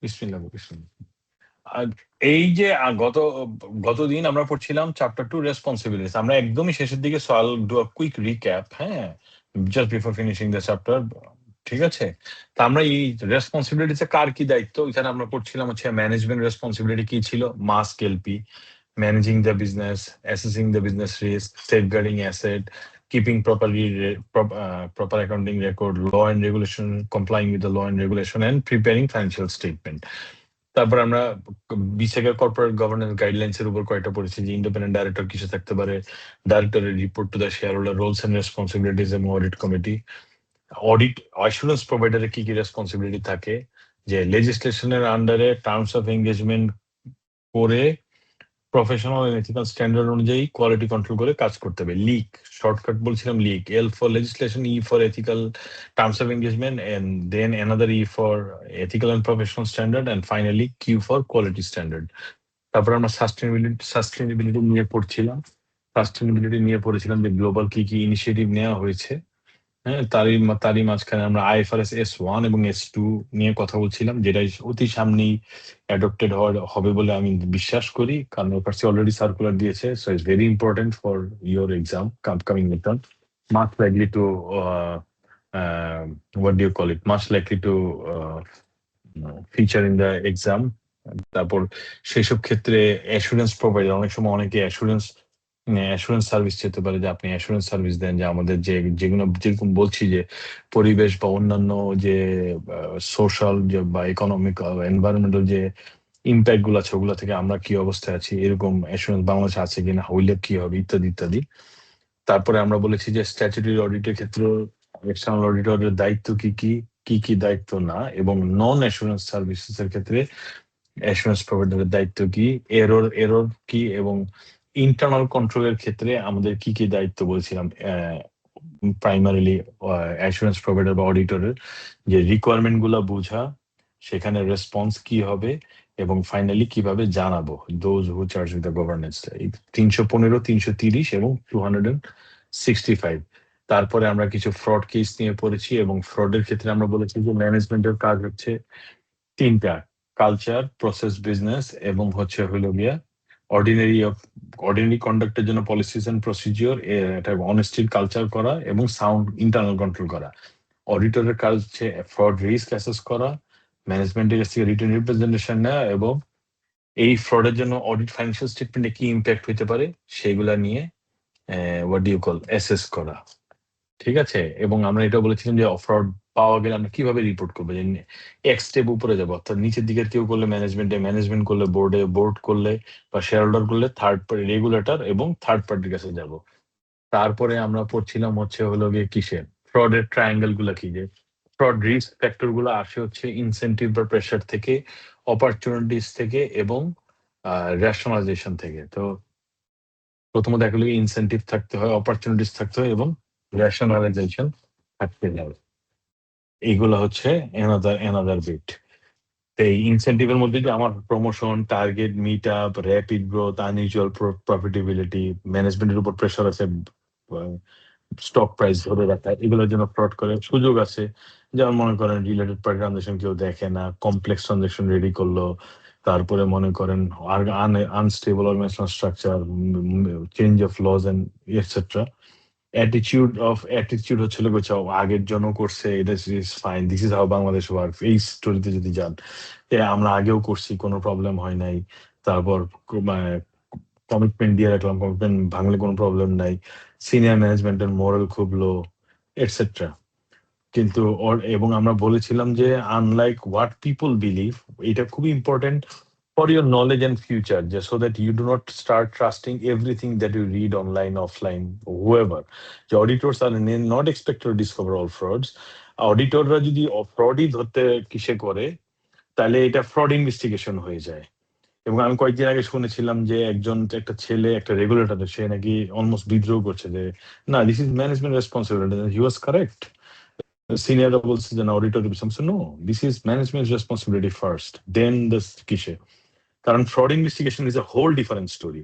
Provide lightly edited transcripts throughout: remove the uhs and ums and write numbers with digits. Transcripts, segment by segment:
বিসমিল্লাহ বিসমিল্লাহ। আর এই যে গতদিন আমরা পড়ছিলাম চ্যাপ্টার 2 রেসপন্সিবিলিটিস। আমরা একদমই শেষের দিকে, so I'll do a quick recap, হ্যাঁ? Just before finishing the chapter. ঠিক আছে? তো আমরা এই রেসপন্সিবিলিটিস এ কার কি দায়িত্ব? এখানে আমরা পড়ছিলাম হচ্ছে ম্যানেজমেন্ট রেসপন্সিবিলিটি কি ছিল? Mask LP, managing the business, assessing the business risk, safeguarding asset, keeping proper accounting record, law and regulation, complying with the law and regulation, and preparing financial statement. তারপর আমরা বিসেকের কর্পোরেট গভর্নেন্স গাইডলাইন্স এর উপর কয়েকটা পড়েছি, যে independent director কিসে থাকতে পারে, ডাইরেক্টরের report to the shareholder, roles and responsibilities এবং অডিট কমিটি, অডিট অ্যাসুরেন্স প্রোভাইডারের কি কি রেসপন্সিবিলিটি থাকে, যে লেজিসলেশনের আন্ডারে টার্মস অফ এঙ্গেজমেন্ট করে প্রফেশনাল এন্ড এথিক্যাল স্ট্যান্ডার্ড অনুযায়ী কোয়ালিটি কন্ট্রোল করে কাজ করতে হবে। লিক, শর্টকাট বলছিলাম লিক, L for legislation, E for ethical terms of engagement, and then another E for ethical and professional standard, and finally Q for quality standard. তারপর আমরা সাস্টেনেবিলিটি নিয়ে পড়ছিলাম। সাস্টেনেবিলিটি নিয়ে পড়েছিলাম যে গ্লোবাল কি কি ইনিশিয়েটিভ নেওয়া হয়েছে, হ্যাঁ? তারই মাঝখানে আমরা আইএফআরএস S1 এবং S2 নিয়ে কথা বলছিলাম, যেটা অতি সামনেই অ্যাডপ্টেড হবে বলে আমি বিশ্বাস করি, কারণ ওর কাছে অলরেডি সার্কুলার দিয়েছে। So it's very important for your exam, coming midterm. Much likely to what do you call it, much likely to feature in the exam. তারপর সেসব ক্ষেত্রে অ্যাসুরেন্স প্রোভাইডার, অনেক সময় অনেকে অ্যাসুরেন্স সার্ভিস চেতে পারে, যে আপনি অ্যাসুরেন্স সার্ভিস দেন যে আমাদের যেগুলো, যেরকম বলছি যে পরিবেশ বা অন্যান্য যে সোশ্যাল বা ইকোনমিক এনভায়রনমেন্টাল যে ইম্প্যাক্ট গুলো আছে, ওগুলো থেকে আমরা কি অবস্থায় আছি, এরকম অ্যাসুরেন্স বাংলাদেশে আছে কিনা, হইলে কি হবে, ইত্যাদি ইত্যাদি। তারপরে আমরা বলেছি যে স্ট্যাচুটরি অডিটের ক্ষেত্রে এক্সটার্নাল অডিটরের দায়িত্ব কি কি, কি কি দায়িত্ব না, এবং নন অ্যাসুরেন্স সার্ভিসেস এর ক্ষেত্রে অ্যাসুরেন্স প্রোভাইডারের দায়িত্ব কি, এরর কি, এবং ইন্টারনাল কন্ট্রোলের ক্ষেত্রে আমাদের কি কি দায়িত্ব বলছিলাম। প্রাইমারিলি অ্যাসুরেন্স প্রোভাইডার বা অডিটরের যে রিকোয়ারমেন্ট গুলা বোঝা, সেখানে রেসপন্স কি হবে, এবং ফাইনালি কিভাবে জানাবো those who charge with the governance. 315, 330 এবং 265। তারপরে আমরা কিছু ফ্রড কেস নিয়ে পড়েছি, এবং ফ্রডের ক্ষেত্রে আমরা বলেছি যে ম্যানেজমেন্টের কাজ হচ্ছে তিনটা: কালচার, প্রসেস, বিজনেস, এবং হচ্ছে হলো গিয়া অর্ডিনারি কন্ডাক্টের জন্য পলিসিস এন্ড প্রসিজিওর, এটা অনেস্টির কালচার করা এবং সাউন্ড ইন্টারনাল কন্ট্রোল করা। অডিটরের কাজ হচ্ছে ফ্রড রিস্ক অ্যাসেস করা, ম্যানেজমেন্টের কাছ থেকে রিটেন রিপ্রেজেন্টেশন নেওয়া, এবং এই ফ্রডের জন্য অডিট ফাইন্যান্সিয়াল স্টেটমেন্টে কি ইম্প্যাক্ট হতে পারে সেগুলা নিয়ে what do you call assess করা। ঠিক আছে? এবং আমরা এটা বলেছিলাম যে ফ্রড পাওয়া গেলে আমরা কিভাবে রিপোর্ট করবো, যে এক স্টেপ উপরে যাবো, অর্থাৎ নিচের দিকের কেউ করলে ম্যানেজমেন্টে, ম্যানেজমেন্ট করলে বোর্ডে, বোর্ড করলে বা শেয়ার হোল্ডার করলে থার্ড পার্টি রেগুলেটর এবং থার্ড পার্টির কাছে যাব। তারপরে আমরা পড়ছিলাম হচ্ছে হলো গিয়ে কিসে, ফ্রডের ট্রায়াঙ্গেল গুলা কি, যে ফ্রড রিস্ক ফ্যাক্টর গুলো আসে হচ্ছে ইনসেন্টিভ বা প্রেশার থেকে, অপরচুনিটিস থেকে, এবং রেশনালাইজেশন থেকে। তো প্রথমত এগুলো ইনসেন্টিভ থাকতে হয়, অপরচুনিটিস থাকতে হয়, এবং রেশনালাইজেশন থাকতে হবে। এইগুলো হচ্ছে এনাদার বিট। এই ইনসেন্টিভের মধ্যে যে আমার promotion, target meet up, rapid growth, unusual profitability, ম্যানেজমেন্টের উপর প্রেশার আছে, স্টক প্রাইস ধরে রাখা, এগুলোর জন্য ফ্রড করে সুযোগ আছে। যেমন মনে করেন রিলেটেড পার্টি ট্রানজাকশন কেউ দেখে না, কমপ্লেক্স ট্রানজাকশন রেডি করলো, তারপরে মনে করেন unstable organisational structure, change of laws and etcetera. Attitude হচ্ছে লোক আগের জন্য করছে, এটা is fine, this is how Bangladesh work. এই স্টোরিতে যদি যান, আমরা আগেও করছি, কোনো প্রবলেম হয় নাই। তারপর কমিটমেন্ট দিয়ে রাখলাম, কমিটমেন্ট ভাঙলে কোনো প্রবলেম নাই। সিনিয়র ম্যানেজমেন্টের মোরাল খুব লো, এটসেট্রা। কিন্তু এবং আমরা বলেছিলাম যে আনলাইক হোয়াট পিপল বিলিভ, এটা খুবই important for your knowledge and future, just so that you do not start trusting everything that you read online, offline, whoever. The auditors are not expected to discover all frauds. অডিটররা যদি ফ্রডই ধরতে কিসে করে, তাহলে এটা fraud investigation হয়ে যায়। এবং আমি কয়েকদিন আগে শুনেছিলাম যে একটা ছেলে, একটা রেগুলেটর, সে নাকি অলমোস্ট বিদ্রোহ করছে যে না, this is management responsibility. He was correct. সিনিয়ররা বলছে যে না, auditor no, this is management responsibility first, then the কিসে। কারণ fraud investigation is a whole different story.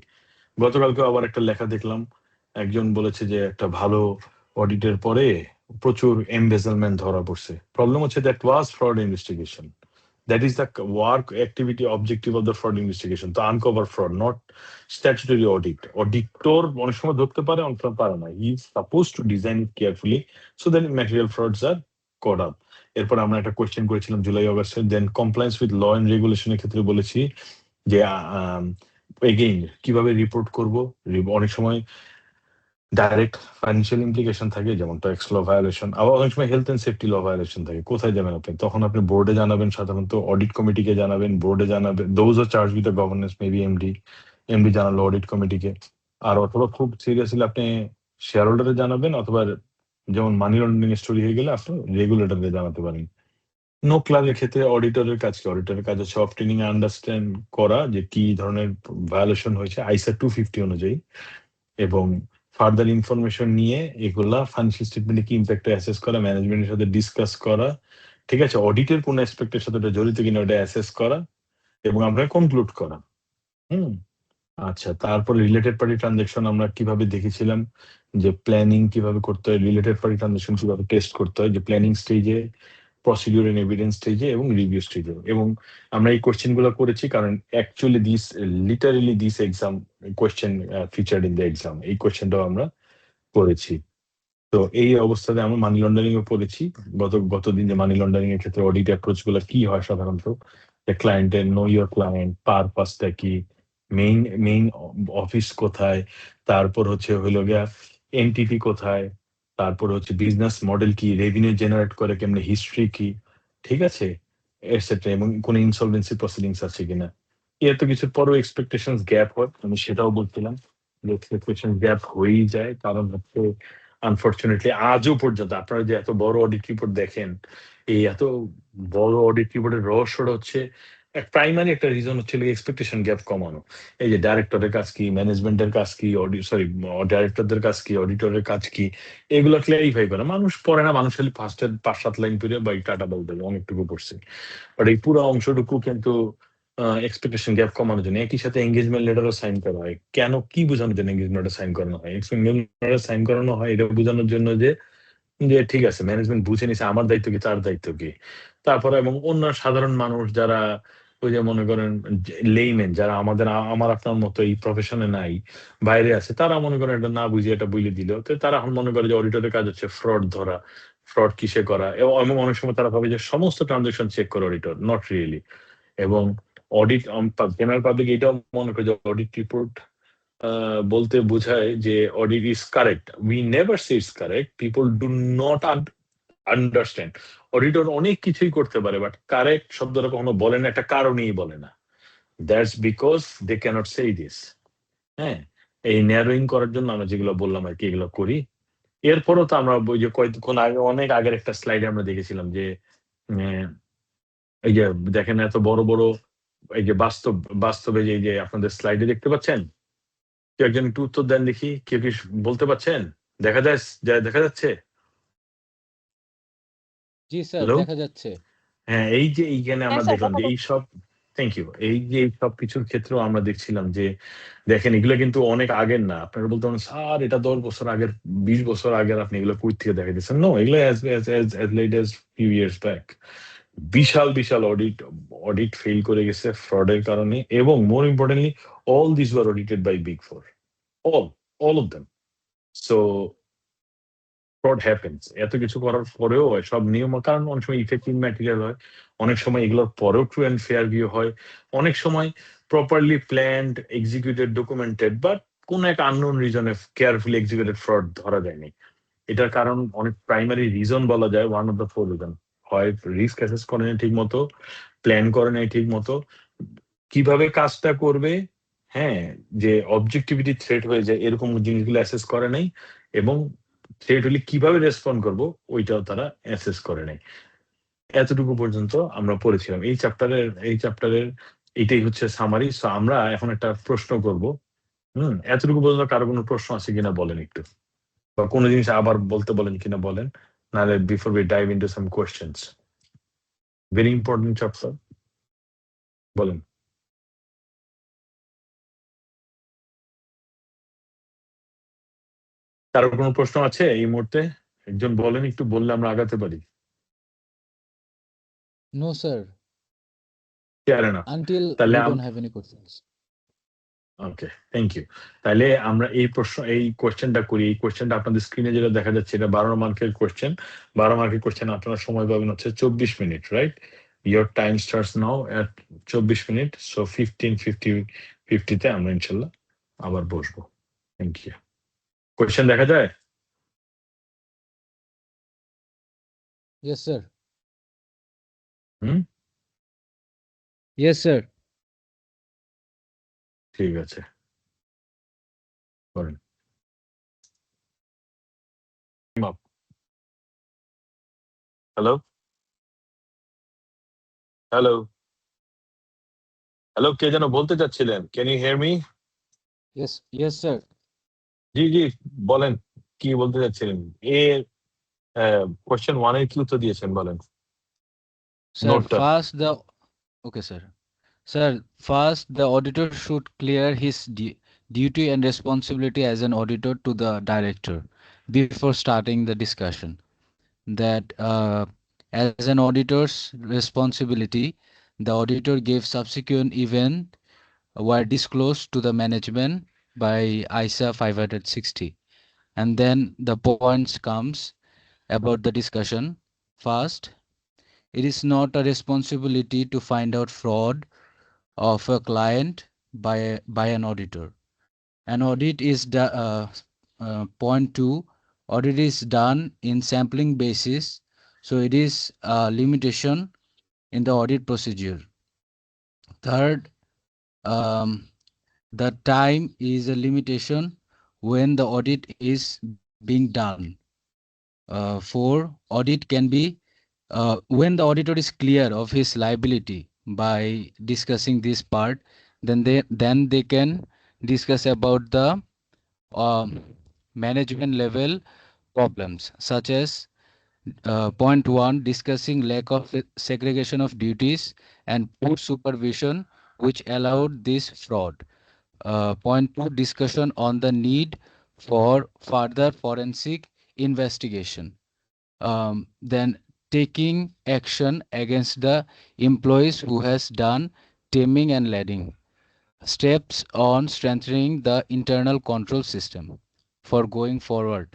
গতকালকে আবার একটা লেখা দেখলাম, একজন বলেছে যে একটা ভালো অডিটের পরে প্রচুর এমবেজলমেন্ট ধরা পড়ছে। প্রবলেম হচ্ছে that was fraud investigation, That is the work activity objective of the fraud investigation, to uncover fraud, not statutory audit. Auditor অনেক সময় ধরতে পারে, অনেক সময় পারে না. He is supposed to design it carefully so that material frauds are caught up. এরপর আমরা একটা কোয়েশ্চেন করেছিলাম জুলাই অগাস্টে, দেন কমপ্লায়েন্স উইথ ল এন্ড রেগুলেশনের ক্ষেত্রে বলেছি যে এগেইন কিভাবে রিপোর্ট করব. অনেক সময় ডাইরেক্ট ফাইন্যান্সিয়াল ইমপ্লিকেশন থাকে, যেমন ট্যাক্স ল ভায়োলেশন, আবার অনেক সময় health and safety law violation থাকে. কোথায় যাবেন আপনি? তখন আপনি বোর্ডে জানাবেন, সাধারণত অডিট কমিটিকে জানাবেন, বোর্ডে জানাবেন. Those are charge with the governance, maybe MD জানালো অডিট কমিটিকে. আর অথবা খুব সিরিয়াসলি আপনি শেয়ার হোল্ডারে জানাবেন, অথবা যেমন মানি লন্ডারিং স্টোরি হয়ে গেলে আপনি রেগুলেটরকে জানাতে পারেন. নো ক্লাবের ক্ষেত্রে অডিটরের কাজ কি? অডিটরের কাজ হচ্ছে অবটেনিং আন্ডারস্ট্যান্ড করা যে কি ধরনের ভায়োলেশন হয়েছে আইসা 250 অনুযায়ী, এবং ফার্দার ইনফরমেশন নিয়ে এগুলা ফাইন্যান্সিয়াল স্টেটমেন্টে কি ইম্প্যাক্ট অ্যাসেস করা, ম্যানেজমেন্টের সাথে ডিসকাস করা, ঠিক আছে, অডিটের কোন অ্যাসপেক্টের সাথে ওটা জড়িত কিনা ওটা অ্যাসেস করা, এবং আমরা কনক্লুড করা. হুম. আচ্ছা, তারপর রিলেটেড পার্টি ট্রানজাকশন আমরা কিভাবে দেখেছিলাম, যে প্ল্যানিং কিভাবে করতে হয়, রিলেটেড পার্টি ট্রানজাকশন কিভাবে টেস্ট করতে হয়, যে প্ল্যানিং স্টেজে, প্রসিডিউর এন্ড এভিডেন্স স্টেজে এবং রিভিউ স্টেজে. এবং আমরা এই কোশ্চেন গুলো করেছি কারণ actually literally this exam question featured in the exam. এই কোশ্চেনটাও আমরা করেছি. তো এই অবস্থাতে আমরা মানি লন্ডারিং ও পড়েছি গতদিন, যে মানি লন্ডারিং এর ক্ষেত্রে অডিট অ্যাপ্রোচ গুলো কি হয় সাধারণত, ক্লায়েন্টের নো ইউর ক্লায়েন্ট, পারপাসটা কি, মেইন মেইন অফিস কোথায়, তারপর হচ্ছে হইলো গিয়া এনটিটি কোথায়, তারপর হচ্ছে বিজনেস মডেল কি, রেভিনিউ জেনারেট করে কেমনে, হিস্ট্রি কি, ঠিক আছে, এটসেট্রা, এবং কোন ইনসলভেন্সি প্রসিডিংস আছে কিনা. এত কিছুর পরও এক্সপেকটেশন গ্যাপ হয়, আমি সেটাও বলছিলাম যে এক্সপেকটেশন গ্যাপ হয়েই যায়. কারণ হচ্ছে আনফরচুনেটলি আজও পর্যন্ত আপনারা যে এত বড় অডিট রিপোর্ট দেখেন, এই এত বড় অডিট রিপোর্টের রহস্যটা হচ্ছে প্রাইমারি একটা রিজন হচ্ছে এক্সপেকটেশন গ্যাপ কমানো. এই যে ডাইরেক্টরের কাজ কি, ম্যানেজমেন্টের কাজ কি, ডাইরেক্টরদের কাজ কি, অডিটরের কাজ কি, এগুলো ক্লিয়ারিফাই করা. মানুষ পড়ে না, মানুষ খালি ফার্স্টের 5-7 লাইন পড়ে বা টাটা বলতে হবে অনেকটুকু পড়ছে, বাট এই পুরো অংশটুকু কিন্তু এক্সপেকটেশন গ্যাপ কমানোর জন্য. একই সাথে এঙ্গেজমেন্ট লেটারও সাইন করা হয়. কেন, কি বোঝানোর জন্য এঙ্গেজমেন্ট লেটার সাইন করানো হয়? এঙ্গেজমেন্ট লেটার সাইন করানো হয় এটা বোঝানোর জন্য যে যে ঠিক আছে, ম্যানেজমেন্ট বুঝে নিছে আমার দায়িত্ব কি, তার দায়িত্ব কি. তারপরে এবং অন্য সাধারণ মানুষ যারা ওই যে মনে করেন লেইমেন, যারা আমার আপনার মতো এই প্রফেশনে নাই, বাইরে আছে, তারা মনে করেন এটা না বুঝে এটা বলে দিল, তো তারা এখন মনে করে যে অডিটরের কাজ হচ্ছে ফ্রড ধরা, ফ্রড কিসে করা, এবং অনেক সময় তারা ভাবে যে সমস্ত ট্রানজাকশন চেক করে অডিটর, নট রিয়েলি. এবং অডিট জেনারেল পাবলিক এটাও মনে করে যে অডিট রিপোর্ট বলতে বোঝায় যে audit is correct. We never say is correct, people do not understand. Auditor অনেক কিছুই করতে পারে, বাট কারেক্ট শব্দটা কখনো বলে না, একটা কারণেই বলে না. That's because they can't say this. হ্যাঁ, এই ন্যারোইং করার জন্য আমরা যেগুলো বললাম আর কি, এগুলো করি. এরপরও তো আমরা ওই যে কয়েকক্ষণ আগে, অনেক আগের একটা স্লাইডে আমরা দেখেছিলাম যে এই যে দেখেন এত বড় বড় এই যে বাস্তবে যে এই যে আপনাদের স্লাইডে দেখতে পাচ্ছেন, কেউ একজন একটু উত্তর দেন দেখি, কেউ কি বলতে পারছেন? দেখা যাচ্ছে? জি স্যার, হ্যালো? দেখা যাচ্ছে। হ্যাঁ, এই যে এইখানে হ্যাঁ আমরা স্যার, দেখলাম দেখা যে এই যাচ্ছে। সব, থ্যাংক ইউ, এই যে এই সব কিছুর ক্ষেত্রেও আমরা দেখছিলাম যে দেখেন এগুলো কিন্তু অনেক আগের না. আপনারা বলতে পারেন স্যার এটা 10 বছর আগের, 20 বছর আগের, আপনি এগুলো কই থেকে দেখা দিচ্ছেন. নো, এগুলো as late as few years back. বিশাল বিশাল অডিট ফেল করে গেছে ফ্রডের কারণে, এবং more importantly all this were audited by big four, all all of them. So fraud happens. এত কিছু করার পরেও সব নিয়ম, কারণ অনেক সময় ইফেক্টিভ ম্যাটেরিয়াল হয়, অনেক সময় এগুলোর পরেও ট্রু অ্যান্ড ফেয়ার ভিউ হয়, অনেক সময় properly planned, executed, documented, but কোন এক আননোন রিজনে কেয়ারফুলি এক্সিকিউটেড ফ্রড ধরা যায়নি. এটার কারণ অনেক প্রাইমারি রিজন বলা যায়, one of the four reason. হয় রিস্ক অ্যাসেস করে নাই ঠিক মতো, প্ল্যান করে নাই ঠিক মতো, কিভাবে কাজটা করবে, হ্যাঁ, যে অবজেক্টিভিটি থ্রেট হয়ে যায় এরকম জিনিসগুলো অ্যাসেস করে নাই, এবং থ্রেট হলে কিভাবে রেসপন্ড করব ওইটাও তারা অ্যাসেস করে নাই. এতটুকু পর্যন্ত আমরা পড়েছিলাম এই চ্যাপ্টারের এটাই হচ্ছে সামারি. সো আমরা এখন একটা প্রশ্ন করব. এতটুকু পর্যন্ত কারো কোনো প্রশ্ন আছে কিনা বলেন একটু, বা কোনো জিনিস আবার বলতে বলেন কিনা বলেন, নাহলে before we dive into some questions. Very important chapter, বলেন. কারো কোনো প্রশ্ন আছে এই মুহূর্তে? একজন বলেন, একটু বললে আমরা আগাতে পারি. No sir. Fair enough. Until তাহলে we don't have any questions. Okay, thank you. তাহলে আমরা এই কোয়েশ্চেনটা করি। এই কোয়েশ্চেনটা আপনাদের স্ক্রিনে যেটা দেখা যাচ্ছে, এটা 12 মার্কের কোয়েশ্চেন। 12 মার্কের কোয়েশ্চেন আপনারা সময় পাবেন হচ্ছে 24 minute, right? Your time starts now at 24 minute. So 15:50 আমরা ইনশাল্লাহ আবার বসবো। Thank you. কোয়েশ্চেন দেখা যায়? Yes, sir. হুম, Yes, sir. ঠিক আছে, করেন। হ্যালো হ্যালো হ্যালো, কে যেন বলতে চাচ্ছিলেন? Can you hear me? Yes, yes, sir. জি জি, বলেন কি বলতে চাচ্ছিলেন। কোয়েশ্চেন 1 এর কি উত্তর দিয়েছেন বলেন। Sir, নোটটা। first the okay, sir. Sir, first the auditor should clear his duty and responsibility as an auditor to the director before starting the discussion. That as an auditor's responsibility, the auditor gave subsequent event were disclosed to the management by ISA 560. And then the points comes about the discussion. First, it is not a responsibility to find out fraud of a client by an auditor. An audit is point two. Audit is done in sampling basis, so it is a limitation in the audit procedure. Third, the time is a limitation when the audit is being done. Four, audit can be when the auditor is clear of his liability by discussing this part, then they can discuss about the um, management level problems, such as point one, discussing lack of segregation of duties and poor supervision which allowed this fraud. Point two, discussion on the need for further forensic investigation. Then taking action against the employees who has done taming and leading. Steps on strengthening the internal control system for going forward.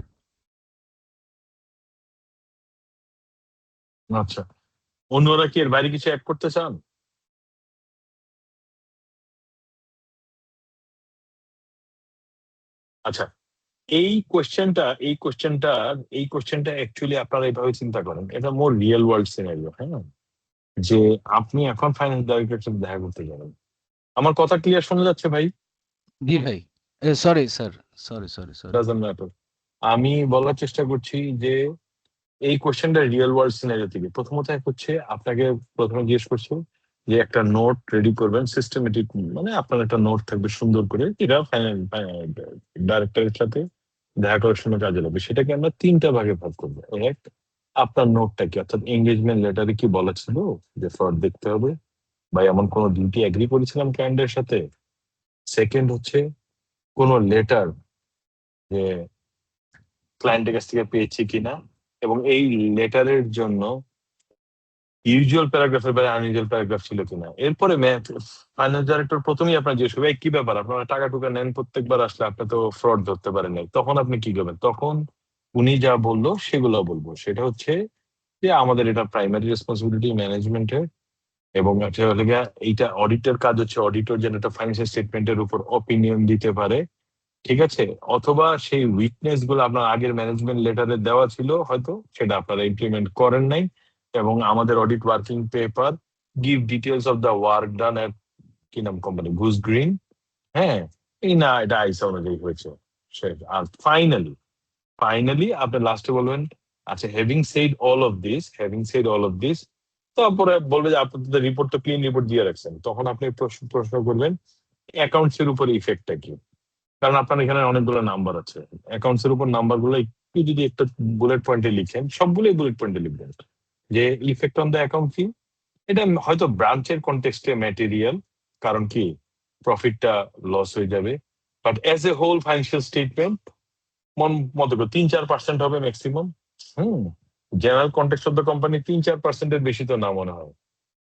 আচ্ছা, অন্যরা কি এর বাইরে কিছু add করতে চান? আচ্ছা, এই কোশ্চেনটা অ্যাকচুয়ালি আপনারা এইভাবে চিন্তা করেন, এটা মোর রিয়েল ওয়ার্ল্ড সিনারিও। হ্যাঁ, যে আপনি এখন ফাইন্যান্স ডাইরেক্টরের সাথে দেখা করতে যাবেন। আমার কথা ক্লিয়ার শোনা যাচ্ছে ভাই? জি ভাই, sorry sir, sorry sorry sorry. Doesn't matter. আমি বলার চেষ্টা করছি যে এই কোশ্চেনটা রিয়েল ওয়ার্ল্ড সিনারিও থেকে। প্রথমত এক হচ্ছে, আপনাকে প্রথমে জিজ্ঞেস করছে যে একটা নোট রেডি করবেন সিস্টেমেটিক, মানে আপনার একটা নোট থাকবে সুন্দর করে, যেটা ডাইরেক্টরের সাথে দেখা করার সময় কাজে লাগবে। সেটাকে আমরা 3টা ভাগে ভাগ করবো। এক, আপনার নোটটা কি, অর্থাৎ এঙ্গেজমেন্ট লেটারে কি বলা ছিল যে ফ্রড দেখতে হবে বা এমন কোনো ডিউটি এগ্রি করেছিলাম ক্লায়েন্টের সাথে। সেকেন্ড হচ্ছে কোনো লেটার যে ক্লায়েন্টের কাছ থেকে পেয়েছি কিনা, এবং এই লেটারের জন্য ইউজুয়াল প্যারাগ্রাফের বাইরে আনইউজুয়াল প্যারাগ্রাফ ছিল কিনা। এরপরে ফাইন্যান্স ডাইরেক্টর প্রথমেই আপনার জিজ্ঞেস করবে কি ব্যাপার, আপনারা টাকা টুকা নেন প্রত্যেকবার আসলে, আপনি তো ফ্রড ধরতে পারেন নাই। তখন আপনি কি করবেন? তখন উনি যা বললো সেগুলো বলবো। সেটা হচ্ছে যে আমাদের এটা প্রাইমারি রেসপন্সিবিলিটি ম্যানেজমেন্টের, এবং এইটা অডিটের কাজ হচ্ছে অডিটর যেন একটা ফাইন্যান্সিয়াল স্টেটমেন্টের উপর অপিনিয়ন দিতে পারে, ঠিক আছে? অথবা সেই উইকনেস গুলো আপনার আগের ম্যানেজমেন্ট লেটারে দেওয়া ছিল, হয়তো সেটা আপনারা ইমপ্লিমেন্ট করেন নাই। এবং আমাদের audit working paper give details of the work done at কি নাম কোম্পানি, গুজ গ্রিন। হ্যাঁ, এই না এটা আইসা অনুযায়ী হয়েছে। আর ফাইনালি আপনি লাস্টে বলবেন আচ্ছা, having said all of this, তারপরে বলবে যে আপনাদের রিপোর্ট তো ক্লিন রিপোর্ট দিয়ে রাখছেন। তখন আপনি প্রশ্ন করবেন অ্যাকাউন্টস এর উপরে ইফেক্টটা কি। কারণ আপনার এখানে অনেকগুলো নাম্বার আছে, অ্যাকাউন্টস এর উপর নাম্বার গুলো একটু যদি একটা বুলেট পয়েন্টে লিখেন, সবগুলোই বুলেট পয়েন্টে লিখবেন যে ইফেক্ট অন দ্য অ্যাকাউন্ট কি। এটা হয়তো ব্রাঞ্চের কনটেক্সটে ম্যাটেরিয়াল, কারণ কি প্রফিটটা লস হয়ে যাবে, but as a whole financial statement মন মতো করে 3-4% হবে maximum. Hmm, general context of the company 3-4%-এর বেশি তো না মনে হয়।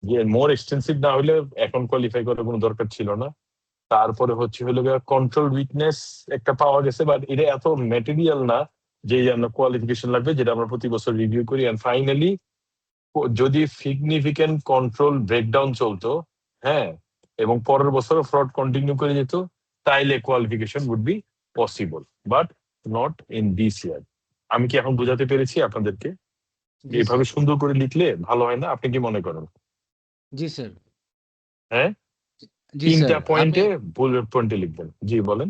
যে মোর এক্সটেন্সিভ না হলে এখন কোয়ালিফাই করার কোনো দরকার ছিল না। তারপরে হলো কন্ট্রোল উইকনেস একটা পাওয়া গেছে, বাট এটা এত ম্যাটেরিয়াল না যে আমরা কোয়ালিফিকেশন লাগবে, যেটা আমরা প্রতি বছর রিভিউ করি। এন্ড ফাইনালি যদি সিগনিফিকেন্ট কন্ট্রোল ব্রেকডাউন চলতো, হ্যাঁ, এবং পরের বছর ফ্রড কন্টিনিউ করে যেত, তাইলে qualification would be possible, but not in this year. আমি কি এখন বোঝাতে পেরেছি আপনাদেরকে? জি এভাবে স্যার। সুন্দর করে লিখলে ভালো হয় না? আপনি কি মনে করেন? জি স্যার। হ্যাঁ, জি স্যার। 3টা আমি পয়েন্টে বুলেট পয়েন্টে লিখবেন। জি বলেন।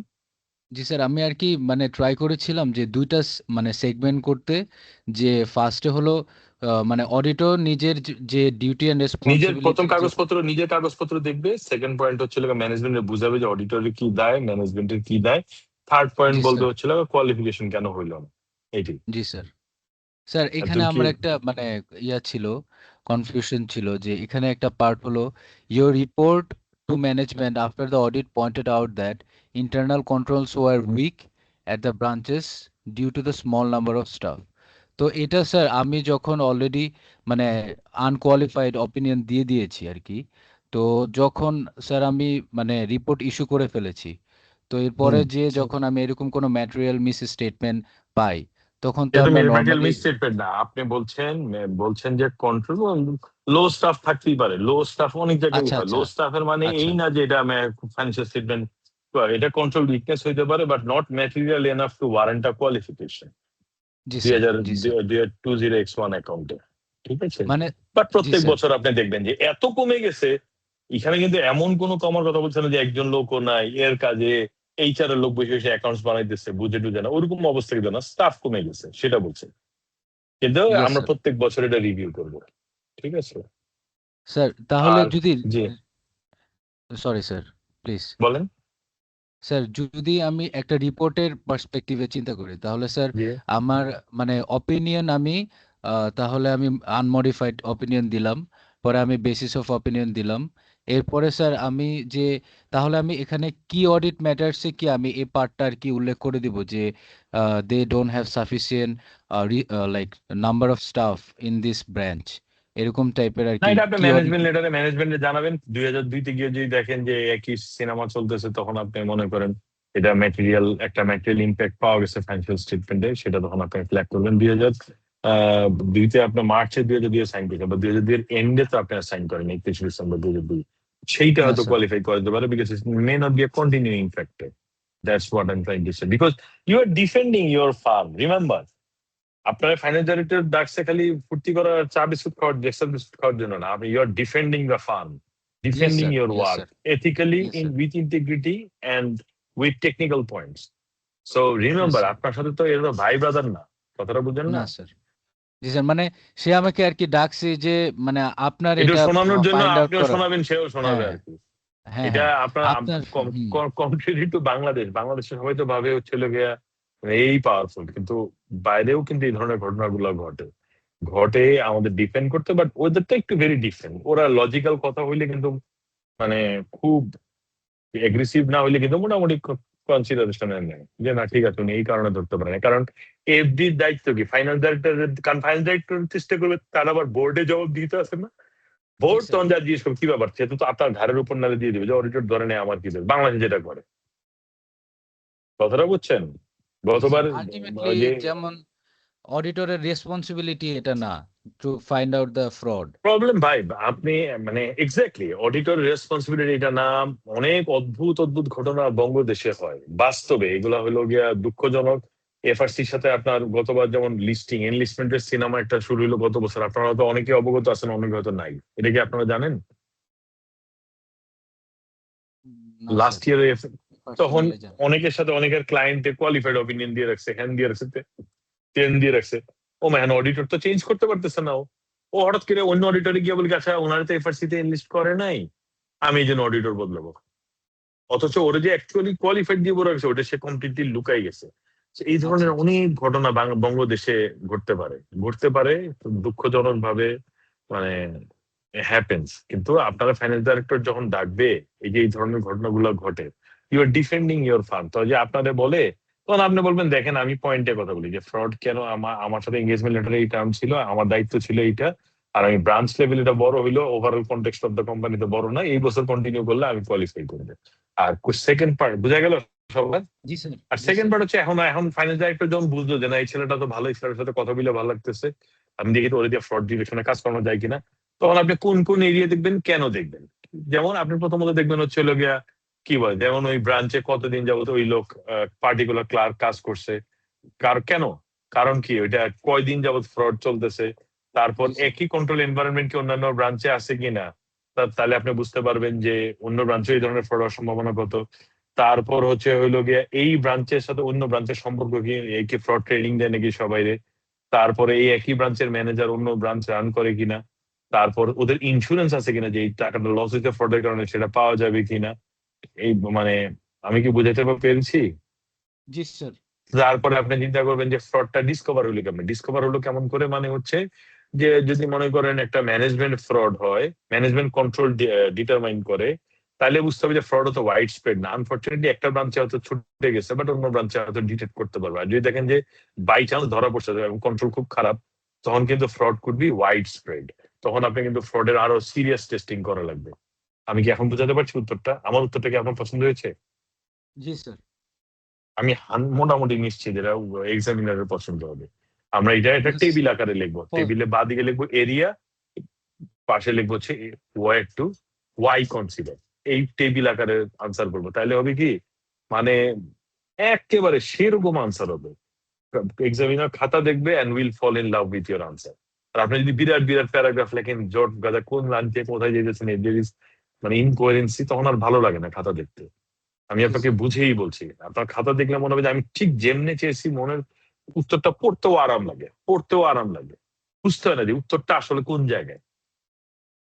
জি স্যার, আমি আর কি মানে ট্রাই করেছিলাম যে দুইটা মানে সেগমেন্ট করতে, যে ফার্স্টে হলো মানে অডিটর নিজের যে ডিউটি অ্যান্ড নিজের প্রথম রেসপন্সিবিলিটি যে। নিজের কাগজপত্র দেখবে। সেকেন্ড পয়েন্ট হচ্ছিল ম্যানেজমেন্টের বুঝাবে যে অডিটরের কি দায়, ম্যানেজমেন্টের কি দায়। থার্ড পয়েন্ট জি বলবে স্যার। হচ্ছিল কোয়ালিফিকেশন কেন হইল না, এইটি। জি স্যার। স্যার এখানে তুমি কি আমার একটা মানে ইয়া ছিল, কনফিউশন ছিল যে এখানে একটা পার্ট হলো your report to management after the audit pointed out that internal controls were weak at the branches due to the small number of staff. তো এটা স্যার আমি যখন অলরেডি মানে আনকোয়ালিফাইড অপিনিয়ন দিয়ে দিয়েছি আর কি, তো যখন স্যার আমি মানে রিপোর্ট ইস্যু করে ফেলেছি, তো এরপরে হুম, যে যখন আমি এরকম কোনো ম্যাটেরিয়াল মিস স্টেটমেন্ট পাই, তখন তো এটা আমরা মেটেরিয়াল নর্মালি। মিস স্টেটমেন্ট না। আপনি বলছেন যে কন্ট্রোল লো স্টাফ থাকতেই পারে। লো স্টাফ অনেক জায়গায় আচ্ছা হয়। লো আচ্ছা স্টাফের মানে আচ্ছা। এই না যে এটা ফাইন্যান্সিয়াল স্টেটমেন্ট, এটা কন্ট্রোল উইকনেস হইতে পারে, but not material enough to warrant a qualification জি দুই স্যার। হাজার জি স্যার। 20x1 অ্যাকাউন্টে। ঠিক আছে, মানে বাট জি প্রত্যেক স্যার। বছর আপনি দেখবেন যে এত কমে গেছে। এখানে কিন্তু এমন কোনো কমার কথা বলছে না যে একজন লোকও নাই এর কাজে, এইচআর এর লোক বসে বসে অ্যাকাউন্টস বানাইতেছে, বুঝে টুঝে না, ওরকম অবস্থা কিন্তু না। স্টাফ কমে গেছে সেটা বলছে, কিন্তু ইয়েস আমরা স্যার। প্রত্যেক বছর এটা রিভিউ করব। ঠিক আছে। স্যার তাহলে আর যদি, জি সরি স্যার, প্লিজ। বলেন। স্যার যদি আমি একটা রিপোর্টের পার্সপেক্টিভে চিন্তা করি, তাহলে স্যার জি আমার মানে অপিনিয়ন আমি তাহলে আমি আনমডিফাইড অপিনিয়ন দিলাম, পরে আমি বেসিস অফ অপিনিয়ন দিলাম, এরপরে স্যার আমি যে তাহলে আমি এখানে কি অডিট ম্যাটার্সে কি আমি এই পার্টটা আর কি উল্লেখ করে দিব যে they don't have sufficient like number of staff in this branch, এরকম টাইপের আর না, কি এটা আপনি কি অডিট। ম্যানেজমেন্টে জানাবেন। 2002-তে গিয়ে যদি দেখেন যে একই সিনেমা চলতেছে, তখন আপনি মনে করেন এটা একটা ম্যাটেরিয়াল ইম্প্যাক্ট পাওয়া গেছে ফাইন্যান্সিয়াল স্টেটমেন্টে, সেটা তখন আপনি ফ্ল্যাগ করবেন। 2002-তে আপনার মার্চে 2002 সাইন করেছেন, বা 2002 এর এন্ডে তো আপনি সাইন করেন 31 ডিসেম্বর 2002। সেইটা না হয়তো স্যার। কোয়ালিফাই করা যেতে পারে, because it may not be a continuing factor. That's what I am trying to say, because you are defending your firm. Remember, আপনার ফাইনাল ডাইরেক্টর ডাকছে খালি ফুর্তি করার, চা বিস্কুট খাওয়ার, ডেক্সার বিস্কুট খাওয়ার জন্য না। আপনি you are defending the firm, yes defending sir. Your yes work sir. Ethically, yes sir. With integrity and with technical points. So yes remember, sir. আপনার সাথে তো এরা ভাই ব্রাদার না, কথাটা বুঝেন না না? স্যার। জি স্যার, মানে সে আমাকে আর কি ডাকছে যে মানে আপনার এটা এটা শোনানোর জন্য ফাইন্ড আউট আপনিও করা। শোনাবেন, সেও শোনাবে হ্যাঁ আর কি। হ্যাঁ এটা হ্যাঁ। আপনার আপনার হুম। কন্ট্রিরি টু বাংলাদেশের সবাই তো ভাবে হচ্ছিল গিয়া এই পাওয়ারফুল, কিন্তু বাইরেও কিন্তু এই ধরনের ঘটনাগুলো ঘটে। আমাদের ডিফেন্ড করতে, বাট ওদেরটা একটু ভেরি ডিফারেন্ট। ওরা লজিক্যাল কথা হইলে কিন্তু মানে খুব এগ্রেসিভ না হইলে কিন্তু মোটামুটি কনসিডারেশনে নেয় যে না ঠিক আছে, উনি এই কারণে ধরতে পারেন। কারণ এফডির দায়িত্ব কি? ফাইনাল ডাইরেক্টর, কারণ ফাইনাল ডাইরেক্টর চেষ্টা করবে, তার আবার বোর্ডে জবাব দিতে আছে না? জি বোর্ড স্যার। তখন যা জিজ্ঞেস করবে কি ব্যাপার, সে তো আপনার ঘাড়ের উপর নালে দিয়ে দিবে যে অডিটর ধরে নেয়, আমার কি দেবে। বাংলাদেশে যেটা করে, কথাটা বুঝছেন? জি গতবার স্যার, আলটিমেটলি যে যেমন অডিটরের রেসপন্সিবিলিটি এটা না to find out the fraud. Problem ভাই, আপনি এক্স্যাক্টলি অডিটর রেসপন্সিবিলিটি, এটা নাম। অনেক অদ্ভুত অদ্ভুত ঘটনা বঙ্গদেশে হয় বাস্তবে, এগুলা হলো গিয়া দুঃখজনক। এফআরসির সাথে আপনার গতবার যেমন এনলিস্টমেন্টের সিনেমা একটা শুরু হলো গত বছর, আপনারা হয়তো অনেকে অবগত আছেন, অনেকে হয়তো নাই। এটা কি আপনারা জানেন? না লাস্ট স্যার, ইয়ারে তখন পার্সোনালি জানি। অনেকের সাথে অনেকের ক্লায়েন্টে কোয়ালিফাইড অপিনিয়ন দিয়ে রাখছে, হ্যান দিয়ে রাখছে, টেন দিয়ে রাখছে। ও ম্যান, অডিটর তো চেঞ্জ করতে পারতেছে না। ও ও হঠাৎ করে অন্য অডিটরে গিয়ে বলি, আচ্ছা ওনারা তো এফআরসি তে এনলিস্ট করে নাই, আমি এই জন্য অডিটর বদলাবো। অথচ ওরা যে অ্যাকচুয়ালি কোয়ালিফাইড দিয়ে বলে রাখছে, ওটা সে কমপ্লিটলি লুকাই গেছে। So এই আচ্ছা ধরনের আচ্ছা। অনেক ঘটনা বঙ্গদেশে ঘটতে পারে দুঃখজনক ভাবে, মানে হ্যাপেন্স। কিন্তু আপনারা ফাইন্যান্স ডাইরেক্টর যখন ডাকবে, এই যে এই ধরনের ঘটনাগুলো ঘটে, you are defending your firm. তো যে আপনাদের বলে, তখন আপনি বলবেন দেখেন আমি পয়েন্টে কথা বলি যে ফ্রড কেন, আমার সাথে এঙ্গেজমেন্ট লেটারে এই টার্ম ছিল, আমার দায়িত্ব ছিল এইটা, আর আমি ব্রাঞ্চ লেভেল এটা বড় হইলো, ওভারঅল কনটেক্সট অফ দ্য কোম্পানিতে বড় না, এই বছর কন্টিনিউ করলে আমি কোয়ালিফাই করবো। আর সেকেন্ড পার্ট বুঝা গেল সবার? জি স্যার। আর জি সেকেন্ড স্যার। পার্ট হচ্ছে এখন ফাইনাল ডাইরেক্টর যখন বুঝলো যে না এই ছেলেটা তো ভালোই, ছেলের সাথে কথা বলে ভালো লাগতেছে, আমি দেখি তো ওর দিয়ে ফ্রড ডিরেকশনে কাজ করানো যায় কিনা, তখন আপনি কোন কোন এরিয়া দেখবেন, কেন দেখবেন। যেমন আপনি প্রথমত দেখবেন হচ্ছে হলো গিয়া কি বলে, যেমন ওই ব্রাঞ্চে কতদিন যাবত ওই লোক পার্টিকুলার ক্লার্ক কাজ করছে, কেন, কারণ কি, ওইটা কয়দিন যাবত ফ্রড চলতেছে, তারপর জি স্যার। একই কন্ট্রোল এনভায়রনমেন্ট কি অন্যান্য ব্রাঞ্চে আছে কিনা, তাহলে আপনি বুঝতে পারবেন যে অন্য ব্রাঞ্চে এই ধরনের ফ্রড হওয়ার সম্ভাবনা কত। তারপর হচ্ছে হইলো গিয়ে এই ব্রাঞ্চের সাথে অন্য ব্রাঞ্চের সম্পর্ক কি, এই কি ফ্রড ট্রেনিং দেয় নাকি সবাই। তারপরে এই একই ব্রাঞ্চের ম্যানেজার অন্য ব্রাঞ্চ রান করে কিনা, তারপর ওদের ইন্স্যুরেন্স আছে কিনা যে এই টাকাটা লস হইতে ফ্রডের কারণে সেটা পাওয়া যাবে কিনা। এই মানে আমি কি বুঝাতে পেরেছি? জি স্যার। তারপরে আপনি চিন্তা করবেন যে ফ্রডটা ডিসকভার হলো কেমন, ডিসকভার হলো কেমন করে, মানে হচ্ছে যে যদি মনে করেন একটা ম্যানেজমেন্ট ফ্রড হয়, ম্যানেজমেন্ট কন্ট্রোল ডিটারমাইন করে, তাহলে বুঝতে হবে যে ফ্রড হতো ওয়াইড স্প্রেড না। আনফর্চুনেটলি একটা ব্রাঞ্চে হয়তো ছুটে গেছে, বাট অন্য ব্রাঞ্চে হয়তো ডিটেক্ট করতে পারবে। আর যদি দেখেন যে বাই চান্স ধরা পড়ছে এবং কন্ট্রোল খুব খারাপ, তখন কিন্তু fraud could be wide spread. তখন আপনি কিন্তু ফ্রডের আরো সিরিয়াস টেস্টিং করা লাগবে। আমি কি এখন বুঝাতে পারছি উত্তরটা? আমার উত্তরটা কি আপনার পছন্দ হয়েছে? জি স্যার। আমি মোটামুটি নিশ্চিত এটা এক্সামিনারের পছন্দ হবে। আমরা এটা একটা টেবিল আকারে লিখবো, টেবিলে বা দিকে লিখবো এরিয়া, পাশে লিখবো হচ্ছে ওয়ার টু ওয়াই কনসিডার, এই টেবিল আকারে আনসার করবো। তাহলে হবে কি, মানে একেবারে সেরকম আনসার হবে। এক্সামিনার খাতা দেখবে and will fall in love with your answer. আর আপনি যদি বিরাট বিরাট প্যারাগ্রাফ লেখেন, জট গাদা কোন লাইন থেকে কোথায় যেতেছেন, এদের মানে ইনকোয়ারেন্সি, তখন আর ভালো লাগে না খাতা দেখতে। আমি জি আপনাকে স্যার। বুঝেই বলছি, আপনার খাতা দেখলে মনে হবে যে আমি ঠিক যেমনে চেয়েছি, মনের উত্তরটা পড়তেও আরাম লাগে, পড়তেও আরাম লাগে, বুঝতে হয় না যে উত্তরটা আসলে কোন জায়গায়।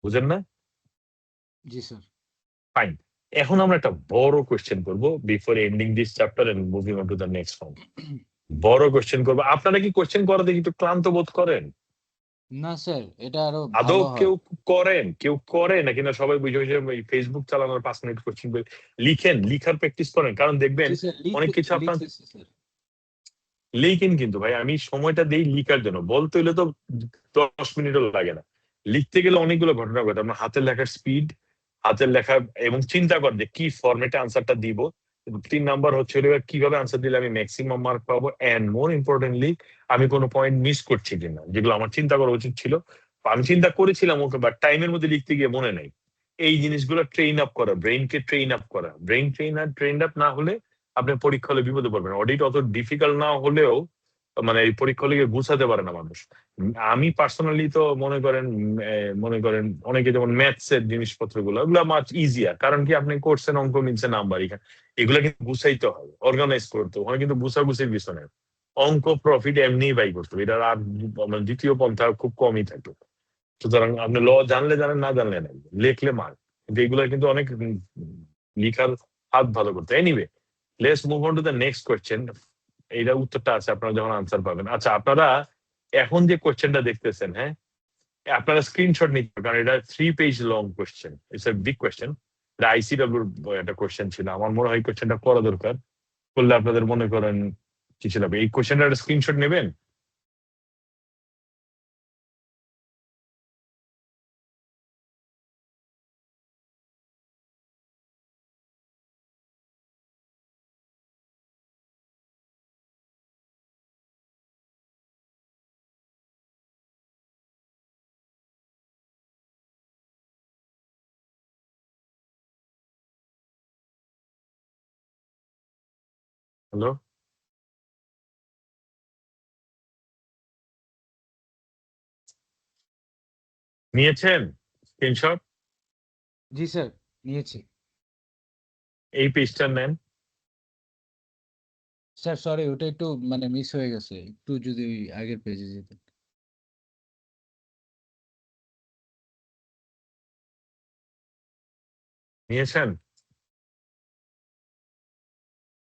বুঝেন না? জি স্যার। ফাইন। এখন আমরা একটা বড় কোয়েশ্চেন করবো before ending this chapter and moving on to the next form. বড় কোয়েশ্চেন করবো। আপনারা কি কোয়েশ্চেন করাতে একটু ক্লান্ত বোধ করেন? না স্যার, এটা আরো আদৌ ভালো হয়। কেউ করেন, কেউ করে নাকি না সবাই বুঝে বুঝে ফেসবুক চালানোর 5 মিনিট কোয়েশ্চেন লিখেন, লিখার প্র্যাকটিস করেন, কারণ দেখবেন জি স্যার, অনেক কিছু আপনার লিখতেছি স্যার। লিখেন, কিন্তু ভাই আমি সময়টা দেই লিখার জন্য, বলতে হইলে তো 10 মিনিটও লাগে না। লিখতে গেলে অনেকগুলো ঘটনা ঘটে, আপনার হাতের লেখার স্পিড, হাতের লেখা, এবং চিন্তা কর যে কি ফরম্যাটে আনসারটা দিব। 3 নাম্বার হচ্ছে হলো কিভাবে আনসার দিলে আমি ম্যাক্সিমাম মার্ক পাবো, এন্ড মোর ইম্পর্টেন্টলি আমি কোনো পয়েন্ট মিস করছি কিনা, যেগুলো আমার চিন্তা করা উচিত ছিল, আমি চিন্তা করেছিলাম ওকে, বাট টাইমের মধ্যে লিখতে গিয়ে মনে নাই। এই জিনিসগুলো ট্রেন আপ করা, ব্রেইনকে ট্রেন আপ করা, ব্রেইন ট্রেন আপ না হলে আপনি পরীক্ষা হলে বিপদে পড়বেন। অডিট অত ডিফিকাল্ট না হলেও মানে এই পরীক্ষা হলে গিয়ে গুছাতে পারে না মানুষ। আমি পার্সোনালি তো মনে করেন অনেকে যেমন ম্যাথস এর জিনিসপত্র গুলো, ওগুলো মাছ ইজিয়ার, কারণ কি আপনি করছেন, অঙ্ক মিলছে, নাম্বার, এখানে এগুলা কিন্তু গুছাইতে হবে, অর্গানাইজ করতে হবে, ওখানে কিন্তু গুছাগুছির বিষয় নেই। অঙ্ক প্রফিট এমনি বাই করতে হবে, এটার আর মানে দ্বিতীয় পন্থা খুব কমই থাকে। সুতরাং আপনি ল জানলে জানেন, না জানলে নাই, লেখলে মার। কিন্তু এগুলা কিন্তু অনেক লিখার হাত ভালো করতে। Anyway, let's move on to the next question. এইটা উত্তরটা আছে আপনারা যখন আনসার পাবেন। আচ্ছা, আপনারা এখন যে কোয়েশ্চেনটা দেখতেছেন, হ্যাঁ, আপনারা স্ক্রিনশট নিতে হবে, কারণ এটা 3 page long question, it's a big question. এটা আইসিডব্লিউর একটা কোয়েশ্চেন ছিল, আমার মনে হয় এই কোয়েশ্চেনটা করা দরকার, করলে আপনাদের মনে করেন কি ছিল। এই কোয়েশ্চেনটার স্ক্রিনশট নেবেন। হ্যালো, নিয়েছেন স্ক্রিনশট? জি স্যার, নিয়েছি। এই পেজটা নেন। স্যার সরি, ওটা একটু মানে মিস হয়ে গেছে, একটু যদি ওই আগের পেজে যেতেন। নিয়েছেন?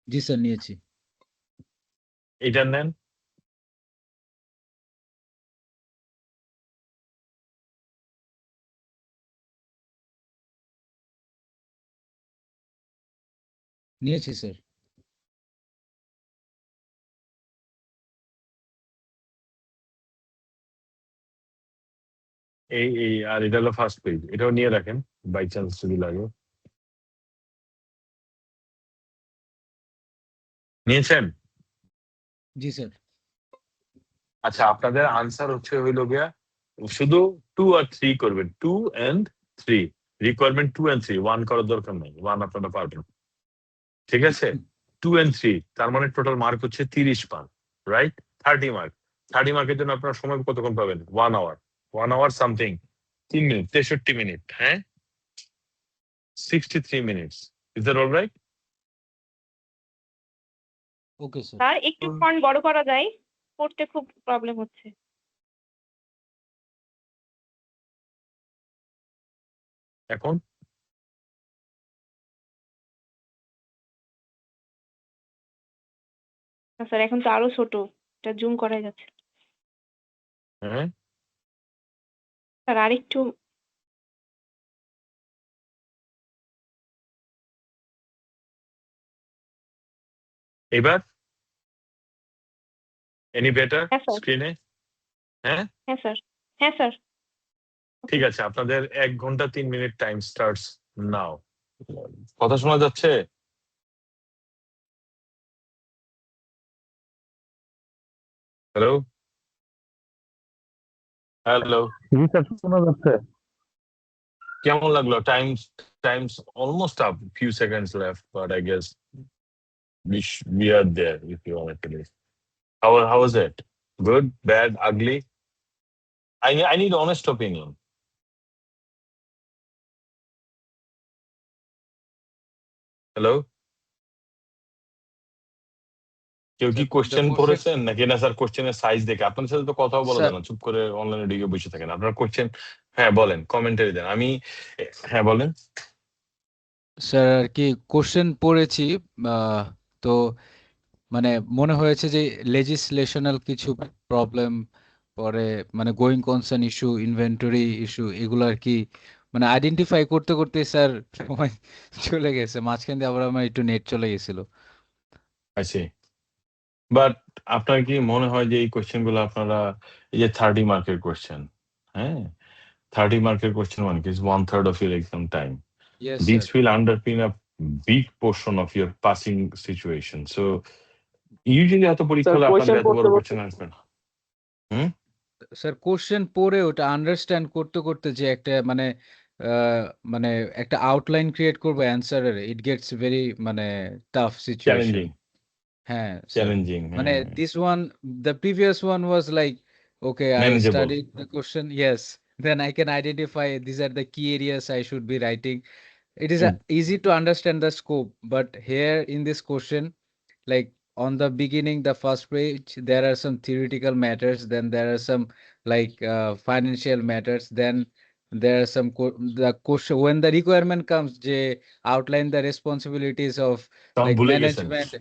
জি স্যার, নিয়েছি। এটা নেন। নিয়েছি স্যার। এই আর এটা হলো ফার্স্ট পেজ, এটাও নিয়ে রাখেন বাই চান্স যদি লাগে। নিয়েছেন? জি স্যার। আচ্ছা, আপনাদের আনসার হচ্ছে হইল গিয়া শুধু 2 আর 3 করবেন, 2 and 3 রিকোয়ারমেন্ট, 2 and 3 1 করার দরকার নাই, 1 আপনারা পারবেন, ঠিক আছে? 2 and 3 তার মানে টোটাল মার্ক হচ্ছে 30 মার্ক, রাইট? 30 মার্ক, 30 মার্কের জন্য আপনারা সময় কতক্ষণ পাবেন? 1 hour, 1 hour something, 3 minute, 63 minute, হ্যাঁ, 63 minutes. Is that all right? Okay sir. Sir একটু ফন্ট বড় করা যায়, পড়তে খুব প্রবলেম হচ্ছে। এখন না স্যার, এখন তো আরো ছোট, এটা জুম করা যাচ্ছে। হ্যাঁ, স্যার আরেকটু। এবার এনি বেটার হ্যাঁ স্যার। স্ক্রিনে? হ্যাঁ, হ্যাঁ স্যার। হ্যাঁ স্যার। ঠিক আছে, আপনাদের 1 ঘন্টা 3 মিনিট টাইম স্টার্টস নাও। কথা শোনা যাচ্ছে? হ্যালো, হ্যালো, জি স্যার, শোনা যাচ্ছে। কেমন লাগলো? Times almost up, few seconds left, but I guess we are there if you want to leave. How was it? Good, bad, ugly? I need honest opinion. Hello? কেউ কি Sir, the question question- পড়েছেন নাকি না sir? কোশ্চেনের size দেখে আপনার সাথে তো কথাও বলা Sir- যায় না, চুপ করে অনলাইনে ঢুকে বসে থাকেন। আপনার কোশ্চেন, হ্যাঁ বলেন, কমেন্টারি দেন। আমি, হ্যাঁ বলেন। স্যার আর কি কোশ্চেন পড়েছি, তো মানে মনে হয়েছে যে লেজিসলেশনাল কিছু প্রবলেম পরে, মানে going concern issue, inventory issue, এগুলো আর কি মানে আইডেন্টিফাই করতে করতে স্যার সময় চলে গেছে, মাঝখান দিয়ে আবার আমার একটু নেট চলে গেছিল। আচ্ছা, বাট আপনার কি মনে হয় যে এই কোশ্চেন গুলো আপনারা, এই যে 30 মার্কের কোশ্চেন, হ্যাঁ, 30 মার্কের কোশ্চেন মানে কি 1/3 of your exam time. Yes This sir. will underpin a big portion of your passing situation. So usually এত পরীক্ষা হলে আপনাদের এত বড় কোশ্চেন আসবে না। স্যার কোশ্চেন পড়ে ওটা আন্ডারস্ট্যান্ড করতে করতে যে একটা মানে মানে একটা আউটলাইন ক্রিয়েট করবো অ্যান্সারের, ইট গেটস ভেরি মানে টাফ সিচুয়েশন। চ্যালেঞ্জিং, হ্যাঁ স্যার, চ্যালেঞ্জিং, মানে হ্যাঁ, this one, the previous one was like, okay, I manageable. studied the question, yes, then I can identify these are the key areas I should be writing. It is easy to understand the scope, but here in this question, like on the beginning, the first page, there are some theoretical matters, then there are some like financial matters, then there are some the question when the requirement comes, যে outline the responsibilities of তখন like ভুলে গেছেন। management,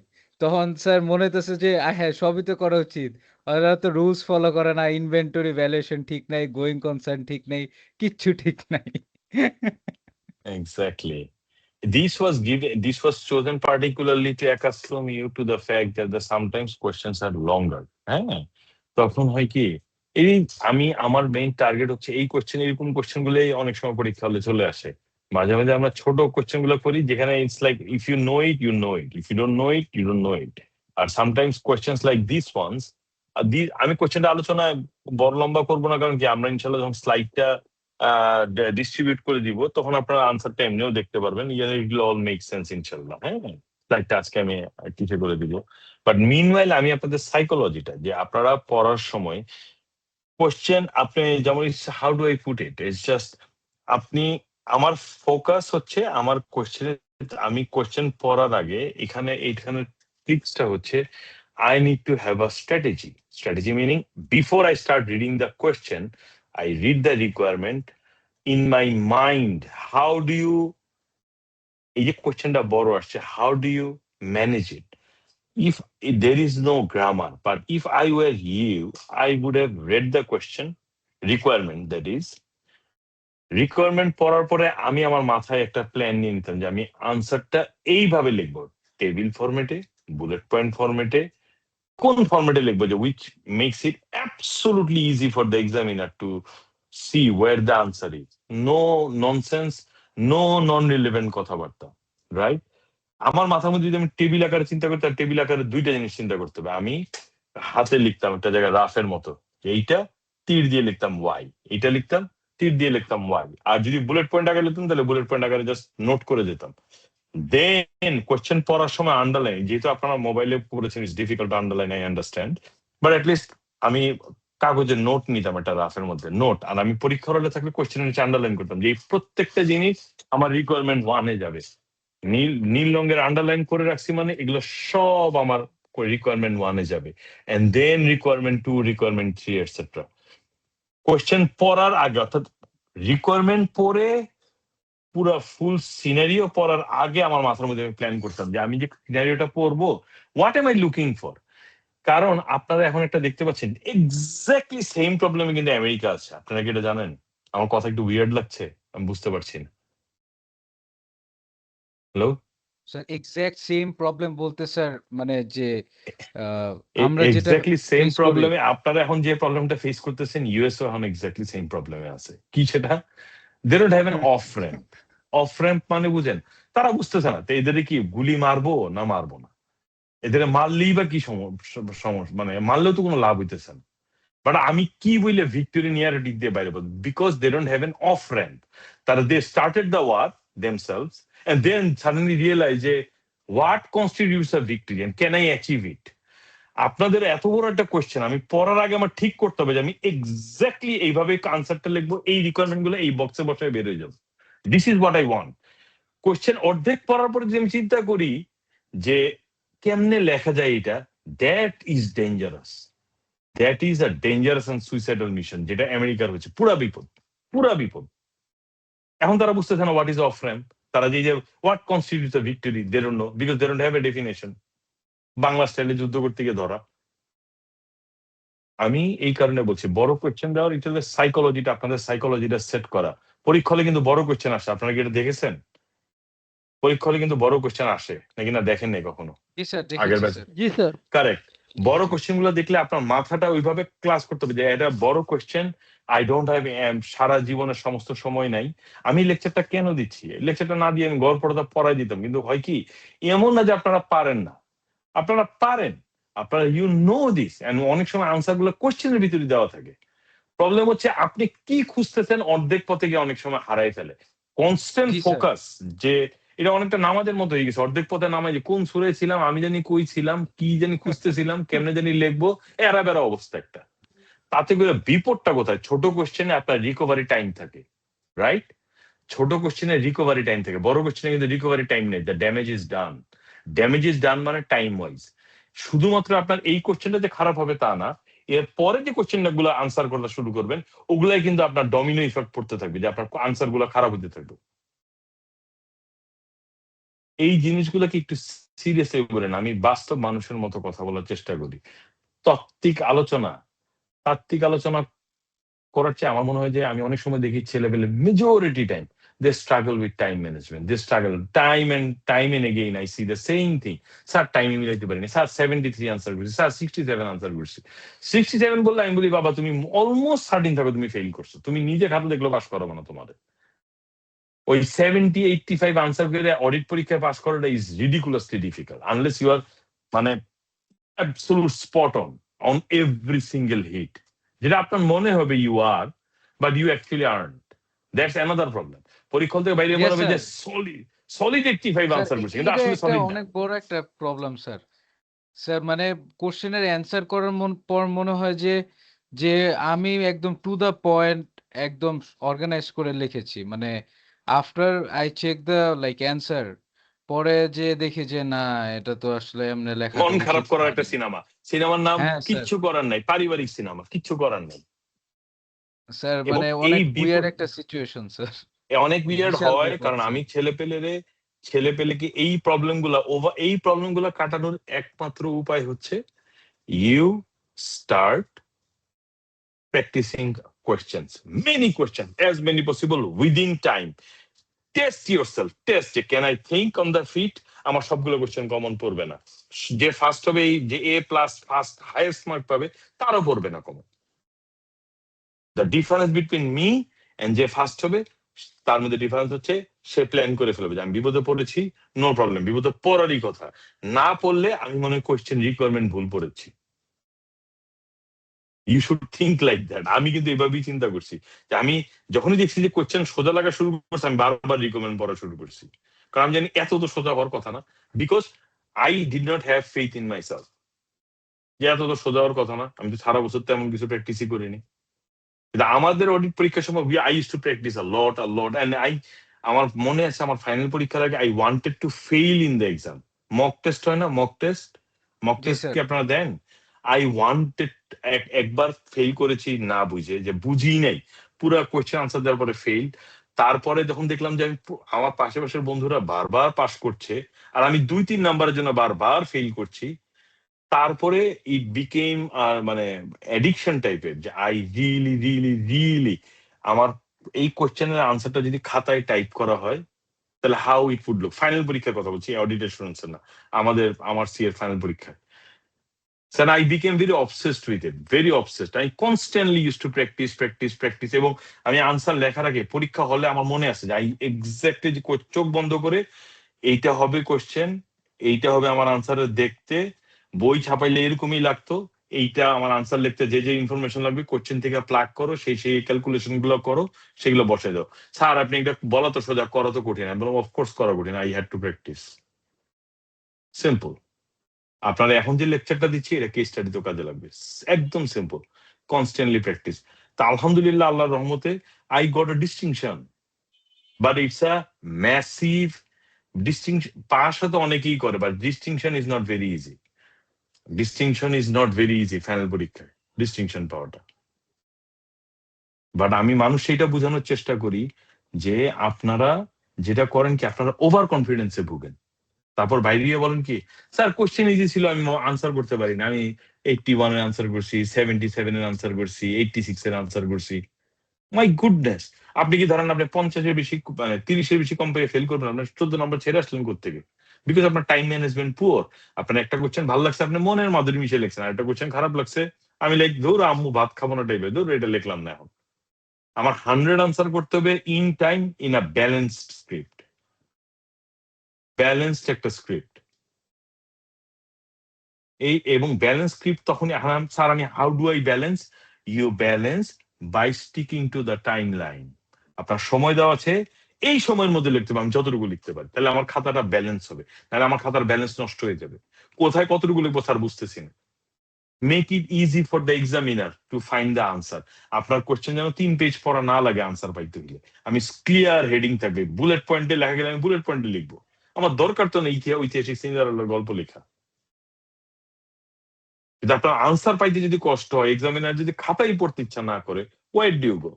তখন sir মনে হইতেছে যে হ্যাঁ সবই তো করা উচিত, ওরা তো রুলস ফলো করে না, ইনভেন্টরি ভ্যালুয়েশন ঠিক নাই, গোয়িং কনসার্ন ঠিক নাই, কিচ্ছু ঠিক নাই। Exactly. This was chosen particularly to accustom you to the fact that the sometimes questions are longer. হ্যাঁ, তখন হয় কি, এই আমি আমার মেইন টার্গেট হচ্ছে এই কোশ্চেন, এরকম কোশ্চেন গুলোই অনেক সময় পরীক্ষা হলে চলে আসে। মাঝে মাঝে আমরা ছোট কোশ্চেন গুলো করি যেখানে it's like if you know it you know it, if you don't know it you don't know it. আর sometimes questions like this ones, আমি কোশ্চেনটা আলোচনায় বড় লম্বা করবো না, কারণ কি আমরা ইনশাল্লাহ যখন স্লাইডটা ডিস্ট্রিবিউট করে দিব তখন আপনারা আনসারটা এমনিও দেখতে পারবেন, it will all make sense ইনশাল্লাহ। হ্যাঁ, স্লাইডটা আজকে আমি টিচে করে দিব, বাট মিনওয়াইল আমি আপনাদের সাইকোলজিটা, যে আপনারা পড়ার সময় কোশ্চেন, আপনি যেমন how do I put it, it's just আপনি, আমার ফোকাস হচ্ছে আমার কোশ্চেনের, আমি কোশ্চেন পড়ার আগে এইখানে ট্রিক্সটা হচ্ছে I need to have a strategy. Strategy meaning before I start reading the question, I read the requirement in my mind. How do you, এই যে কোশ্চেনটা বড় আসছে, how do you manage it? If there is no grammar, but if I were you, I would have read the question, requirement that is, requirement পড়ার পরে আমি আমার মাথায় একটা প্ল্যান নিয়ে নিতাম যে আমি আনসারটা এইভাবে লিখবো, টেবিল ফরম্যাটে, বুলেট পয়েন্ট ফরম্যাটে, কোন ফরম্যাটে লিখবো যে which makes it absolutely easy for the examiner to see where the answer is. No nonsense, no non-relevant কথাবার্তা, right? আমার মাথার মধ্যে যদি আমি টেবিল আকারে চিন্তা করতে, টেবিল আকারে দুইটা জিনিস চিন্তা করতে হবে। আমি হাতে লিখতাম একটা জায়গায় রাফের মতো, এইটা তীর দিয়ে লিখতাম ওয়াই, এইটা লিখতাম তীর দিয়ে লিখতাম ওয়াই। আর যদি বুলেট পয়েন্ট আকারে লিখতাম তাহলে বুলেট পয়েন্ট আকারে জাস্ট নোট করে যেতাম। দেন কোয়েশ্চেন পড়ার সময় আন্ডারলাইন, যেহেতু আপনারা মোবাইলে পড়েছেন, it's difficult underline, I understand, but at least আমি কাগজে নোট নিতাম একটা রাফের মধ্যে নোট, আর আমি পরীক্ষার হলে থাকলে কোয়েশ্চেনের নিচে আন্ডারলাইন করতাম যে এই প্রত্যেকটা জিনিস আমার রিকোয়ারমেন্ট ওয়ানে যাবে। নীল নীল রঙের আন্ডারলাইন করে রাখছি মানে এগুলো সব আমার রিকোয়ারমেন্ট ওয়ানে যাবে, and then requirement two, requirement three, etcetera. Question পড়ার আগে, অর্থাৎ রিকোয়ারমেন্ট পড়ে পুরো ফুল সিনারিও পড়ার আগে আমার মাথার মধ্যে আমি প্ল্যান করতাম যে আমি যে সিনারিওটা পড়বো, what M I looking for. কারণ আপনারা এখন একটা দেখতে পাচ্ছেন এক্স্যাক্টলি সেম প্রবলেম কিন্তু আমেরিকা আছে, আপনারা কি এটা জানেন? আমার কথা একটু উইয়ার্ড লাগছে, আমি বুঝতে পারছি না। Hello, sir exact same problem বলতে স্যার মানে যে আমরা যেটা এক্স্যাক্টলি সেম ফেস করি প্রবলেমে আপনারা এখন যে প্রবলেমটা ফেস করতেছেন, ইউএসও এখন এক্স্যাক্টলি সেম প্রবলেমে আছে। কি সেটা? They don't have an off ramp. Off ramp মানে বুঝেন, তারা বুঝতেছে না তো এদের কি গুলি মারবো না মারবো না, এদের মারলেই বা কি সমস্যা, মানে মারলেও তো কোনো লাভ হইতেছে না। বাট আমি কি বললে ভিক্টোরি নিয়ার দিক দিয়ে বাইরে বলবো, because they don't have an off ramp. তারা they started the war themselves and then suddenly realize যে what constitutes a victory and can I achieve it. আপনাদের এত বড় একটা কোয়েশ্চেন, আমি পড়ার আগে আমার ঠিক করতে হবে যে আমি এক্স্যাক্টলি এইভাবে আনসারটা লিখবো, এই রিকোয়ারমেন্ট গুলো এই বক্সে বসায় বের হয়ে যাবো। This is what I want. Question অর্ধেক পড়ার পরে যদি আমি চিন্তা করি যে কেমনে লেখা যায় এটা, that is dangerous. That is a dangerous and suicidal mission, যেটা আমেরিকার হচ্ছে পুরা বিপদ, পুরা বিপদ। এখন তারা বুঝতেছে না হোয়াট ইজ অফ র্যাম্প। তারা যে what constitutes a victory they don't know, because they don't have a definition. Bangla স্টাইলে যুদ্ধ করতে গিয়ে ধরা। আমি এই কারণে বলছি বড় কোয়েশ্চেন দেওয়ার এটা হচ্ছে সাইকোলজিটা, আপনাদের সাইকোলজিটা সেট করা। পরীক্ষা হলে কিন্তু বড় কোয়েশ্চেন আসে, আপনারা কি এটা দেখেছেন? পরীক্ষা হলে কিন্তু বড় কোয়েশ্চেন আসে নাকি না, দেখেন নাই কখনো? জি স্যার আগের দেখেছি ব্যাচ, স্যার জি স্যার। কারেক্ট। বড় কোয়েশ্চেন গুলো দেখলে আপনার মাথাটা ওইভাবে ক্লাস করতে হবে যে এটা বড় কোয়েশ্চেন, আই ডোন্ট হ্যাভ সারা জীবনের সমস্ত সময় নাই, আমি লেকচারটা কেন দিচ্ছি? লেকচারটা না দিয়ে আমি গড় পড়াটা পড়াই দিতাম। কিন্তু হয় কি, এমন না যে আপনারা পারেন না, আপনারা পারেন, আপনারা ইউ নো দিস, এন্ড অনেক সময় আনসার গুলো কোয়েশ্চেনের ভিতরে দেওয়া থাকে। প্রবলেম হচ্ছে আপনি কি খুঁজতেছেন অর্ধেক পথে গিয়ে অনেক সময় হারাই ফেলে। কনস্ট্যান্ট জি স্যার ফোকাস, যে এটা অনেকটা নামাজের মতো হয়ে গেছে, অর্ধেক পথে নামাই যে কোন সূরা ছিলাম, আমি জানি কই ছিলাম, কি জানি খুঁজতেছিলাম, কেমনে জানি লিখবো, এরা বেড়া অবস্থা একটা। তাতে করে বিপদটা কোথায়? ছোট কোশ্চেনে আপনার রিকভারি টাইম থাকে, রাইট? ছোট কোশ্চেনে রিকভারি টাইম থাকে, বড় কোশ্চেনে কিন্তু রিকভারি টাইম নেই। The damage is done. Damage is done মানে টাইম ওয়াইজ। শুধুমাত্র আপনার এই কোশ্চেনটা যে খারাপ হবে তা না, এর পরে যে কোশ্চেন গুলো আনসার করা শুরু করবেন ওগুলাই কিন্তু আপনার ডমিনো ইফেক্ট পড়তে থাকবে, যে আপনার আনসার গুলো খারাপ হতে থাকবে। এই জিনিসগুলোকে একটু সিরিয়াসলি বলেন। আমি বাস্তব মানুষের মতো কথা বলার চেষ্টা করি। তাত্ত্বিক আলোচনা, তাত্ত্বিক আলোচনা করার চেয়ে আমার মনে হয় যে আমি অনেক সময় দেখি ছেলেপেলে majority time they struggle with time management, they struggle time and again I see the same thing. Sir টাইমে মিলাইতে পারিনি, স্যার 73 আনসার করছি, স্যার 67 আনসার করছি। 67 বললে আমি বলি বাবা তুমি অলমোস্ট সার্টিন থাকো তুমি ফেল করছো, তুমি নিজে খাতা দেখলো পাস করাবো না তোমাদের। ওই 70-85 আনসার করে অডিট পরীক্ষায় পাস করাটা is ridiculously difficult unless you are মানে absolute spot on every single hit, যেটা আপনার মনে হবে you are, but you actually earned. That's another problem. পরীক্ষা থেকে বাইরে মনে ইয়েস হবে যে স্যার সলিড 85 স্যার আনসার করছে, কিন্তু এটা আসলে একটা সলিড না। অনেক বড় একটা প্রবলেম স্যার। স্যার মানে কোশ্চেনের অ্যান্সার করার পর মনে হয় যে যে আমি একদম টু দ্য পয়েন্ট একদম অর্গানাইজ করে লিখেছি, মানে after I check the like answer, পরে যে দেখি যে না এটা তো আসলে এমনি লেখাটা মন খারাপ উচিত করার একটা হয়নি। সিনেমা, সিনেমার নাম হ্যাঁ স্যার, কিচ্ছু করার নাই, পারিবারিক সিনেমা, কিচ্ছু করার নাই। স্যার এবং মানে এই অনেক উইয়ার্ড বিপদ একটা সিচুয়েশন স্যার, অনেক উইয়ার্ড বিশাল হয়, বিপদ কারণ স্যার। আমি ছেলেপেলেকে এই প্রবলেম গুলা কাটানোর একমাত্র উপায় হচ্ছে you start practicing questions, many questions, as many possible within time. Test yourself, test can I think on the feet. আমার সবগুলো কোশ্চেন কমন পড়বে না, যে ফার্স্ট হবে যে A+ ফার্স্ট হাইয়েস্ট মার্ক পাবে তারও পড়বে না common. The difference between me and যে ফার্স্ট হবে তার মধ্যে ডিফারেন্স হচ্ছে সে প্ল্যান করে ফেলবে যে আমি বিপদে পড়েছি, নো প্রবলেম, বিপদে পড়ারই কথা, না পড়লে আমি মনে হয় কোয়েশ্চেন রিকোয়ারমেন্ট ভুল পড়েছি। You should think like that. আমি কিন্তু এভাবেই চিন্তা করছি যে আমি যখনই দেখছি যে কোয়েশ্চেন সোজা লাগা শুরু করছে আমি বারবার রিকমেন্ড পড়া শুরু করছি, কারণ আমি জানি এত তো সোজা হওয়ার কথা না, because I did not have faith in my self যে এত তো সোজা হওয়ার কথা না, আমি তো সারা বছর তেমন কিছু প্র্যাকটিসই করিনি। কিন্তু আমাদের অডিট পরীক্ষার সময় I use to practise a lot and আমার মনে আছে আমার ফাইনাল পরীক্ষার আগে I wanted to fail in the exam. Mock test হয় না, মক টেস্ট জি স্যার। কি আপনারা দেন? আই ওয়ান্টেড, একবার ফেল করেছি না বুঝে, যে বুঝি নাই, পুরো কোয়েশ্চেন আনসার দেওয়ার পরে ফেল। তারপরে যখন দেখলাম যে আমি আমার পাশের বন্ধুরা বারবার পাস করছে আর আমি 2-3 নাম্বারের জন্য বারবার ফেল করছি, তারপরে ইট বিকেম মানে অ্যাডিকশন টাইপের, যে আই রিয়েলি আমার এই কোয়েশ্চেনের আনসারটা যদি খাতায় টাইপ করা হয় তাহলে how it would look. Final পরীক্ষার কথা বলছি, অডিটের শুনছেন না, আমার সি এর ফাইনাল পরীক্ষা। Sir, I became very obsessed with it, very obsessed. I constantly used to practice এবং আমি আনসার লেখার আগে পরীক্ষা হলে আমার মনে আছে যে আই এক্স্যাক্টলি যে চোখ বন্ধ করে এইটা হবে কোশ্চেন, এইটা হবে আমার আনসারের দেখতে, বই ছাপাইলে এরকমই লাগতো, এইটা আমার আনসার লিখতে যে ইনফরমেশন লাগবে কোশ্চেন থেকে প্লাগ করো, সেই ক্যালকুলেশন গুলো করো, সেগুলো বসে দাও। স্যার আপনি এটা বলা তো সোজা, করা তো কঠিন। আমি বললাম অফকোর্স করা কঠিন, I had to practice. Simple. আপনারা এখন যে লেকচারটা দিচ্ছি এটা কেস স্টাডিতেও কাজে লাগবে, একদম সিম্পল, কনস্ট্যান্টলি প্র্যাকটিস। তা আলহামদুলিল্লাহ আল্লাহর রহমতে I got a distinction, but it's a massive distinction. Pass হয়তো অনেকেই করে, but distinction is not very easy, final পরীক্ষায় ডিস্টিংশন পাওয়াটা। বাট আমি মানুষ সেইটা বোঝানোর চেষ্টা করি যে আপনারা যেটা করেন কি, আপনারা ওভার কনফিডেন্সে ভুগেন, তারপর বাইরে গিয়ে বলেন কি স্যার কোশ্চেন ইজি ছিল, আমি আনসার করতে পারি না, আমি 81 এর আনসার করছি, 77 এর আনসার করছি, 86 এর আনসার করছি। মাই গুডনেস, আপনি কি ধরেন আপনি 50 এর বেশি মানে 30 এর বেশি কম পেয়ে ফেল করবেন, আপনার 14 নম্বর ছেড়ে আসলেন কোথেকে? বিকজ আপনার টাইম ম্যানেজমেন্ট পুয়ার। আপনার একটা কোশ্চেন ভালো লাগছে, আপনি মনের মাধুরী মিশে লিখছেন, আর একটা কোশ্চেন খারাপ লাগছে, আমি লাইক ধর আম্মু ভাত খাবো না টাইপের, ধর এটা লিখলাম না। এখন আমার 100 আনসার করতে হবে in time, in a balanced script, balanced একটা স্ক্রিপ্ট। এই এবং ব্যালেন্স স্ক্রিপ্ট তখনই স্যার আমি how do I balance? You balance by sticking to the time line. আপনার সময় দেওয়া আছে, এই সময়ের মধ্যে লিখতে হবে, আমি যতটুকু লিখতে পারি, তাহলে আমার খাতাটা ব্যালেন্স হবে, তাহলে আমার খাতার ব্যালেন্স নষ্ট হয়ে যাবে। কোথায় কতটুকু লিখবো স্যার বুঝতেছি না। Make it easy for the examiner to find the answer. আপনার কোশ্চেন যেন 3 পেজ পড়া না লাগে আনসার পাইতে গেলে। আমি ক্লিয়ার হেডিং থাকবে, বুলেট পয়েন্টে লেখা গেলে আমি বুলেট পয়েন্টে লিখবো। আমার দরকার তো নেই ঐতিহাসিক সিনারিওর গল্প লেখা। কিন্তু আপনার আনসার পাইতে যদি কষ্ট হয়, এক্সামিনার যদি খাতাই পড়তে ইচ্ছা না করে, ওয়াইট ডিউ গো?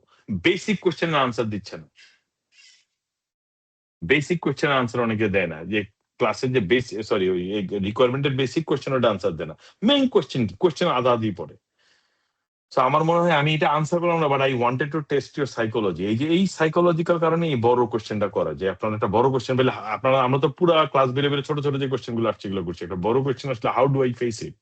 বেসিক কোশ্চেনের আনসার দিচ্ছে না। বেসিক কোশ্চেনের আনসার অনেকে দেয় না, যে ক্লাসের যে রিকোয়ারমেন্টের বেসিক কোশ্চেন ওটা আনসার দেয় না। মেইন কোশ্চেন কি, কোশ্চেন আধা আধি পড়ে। তো আমার মনে হয় আমি এটা আনসার করলাম না, but I wanted to test your psychology. এই সাইকোলজিক্যাল কারণে এই বড় কোশ্চেনটা করা, যে আপনার একটা বড় কোশ্চেন পেলে আপনারা, আমরা তো পুরো ক্লাস বেড়ে ছোট ছোট যে কোশ্চেন গুলো আসছে এগুলো করছি, একটা বড় কোশ্চেন আসলে how do I face it?